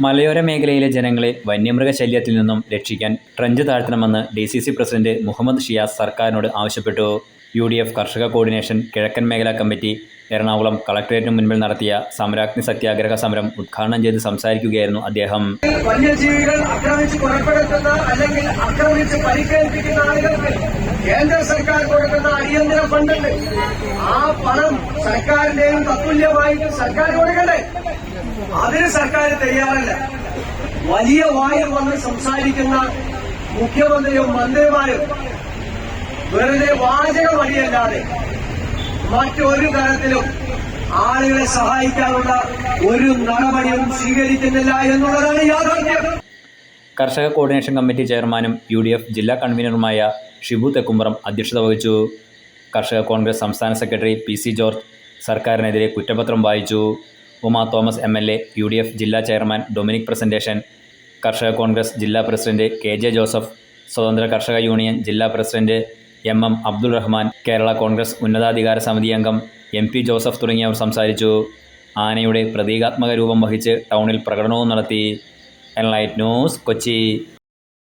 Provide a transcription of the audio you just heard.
മലയോര മേഖലയിലെ ജനങ്ങളെ വന്യമൃഗശല്യത്തിൽ നിന്നും രക്ഷിക്കാൻ ട്രഞ്ച് താഴ്ത്തണമെന്ന് DCC പ്രസിഡന്റ് മുഹമ്മദ് ഷിയാസ് സർക്കാരിനോട് ആവശ്യപ്പെട്ടു. UDF കർഷക കോർഡിനേഷൻ കിഴക്കൻ മേഖലാ കമ്മിറ്റി എറണാകുളം കളക്ടറേറ്റിന് മുൻപിൽ നടത്തിയ സമരാഗ്നി സത്യാഗ്രഹ സമരം ഉദ്ഘാടനം ചെയ്ത് സംസാരിക്കുകയായിരുന്നു അദ്ദേഹം. വന്യജീവികൾ ആക്രമിച്ച് കൊലപ്പെടുത്തുന്ന അല്ലെങ്കിൽ ആക്രമിച്ച് പരിക്കേൽപ്പിക്കുന്ന ആളുകൾക്ക് കേന്ദ്ര സർക്കാർ കൊടുക്കുന്ന അടിയന്തര ഫണ്ടുണ്ട്. ആ പണം സർക്കാരിന്റെയും തത്തുല്യമായിട്ട് സർക്കാർ കൊടുക്കണ്ടേ? അതിന് സർക്കാർ തയ്യാറല്ല. വലിയ വായിൽ വന്ന് സംസാരിക്കുന്ന മുഖ്യമന്ത്രിയും മന്ത്രിമാരും വെറുതെ വാചകം വഴിയല്ലാതെ മറ്റൊരു തരത്തിലും ആളുകളെ സഹായിക്കാനുള്ള ഒരു നടപടിയും സ്വീകരിക്കുന്നില്ല എന്നുള്ളതാണ് യാഥാർത്ഥ്യം. കർഷക കോർഡിനേഷൻ കമ്മിറ്റി ചെയർമാനും UDF ജില്ലാ കൺവീനറുമായ ഷിബു തെക്കുംപുറം അധ്യക്ഷത വഹിച്ചു. കർഷക കോൺഗ്രസ് സംസ്ഥാന സെക്രട്ടറി PC ജോർജ് സർക്കാരിനെതിരെ കുറ്റപത്രം വായിച്ചു. ഉമാ തോമസ് MLA, UDF ജില്ലാ ചെയർമാൻ ഡൊമിനിക് പ്രസന്റേഷൻ, കർഷക കോൺഗ്രസ് ജില്ലാ പ്രസിഡന്റ് KJ ജോസഫ്, സ്വതന്ത്ര കർഷക യൂണിയൻ ജില്ലാ പ്രസിഡന്റ് MM അബ്ദുൾ റഹ്മാൻ, കേരള കോൺഗ്രസ് ഉന്നതാധികാര സമിതി അംഗം MP ജോസഫ് തുടങ്ങിയവർ സംസാരിച്ചു. ആനയുടെ പ്രതീകാത്മക രൂപം വഹിച്ച് ടൗണിൽ പ്രകടനവും നടത്തി. Enlight news, Kochi.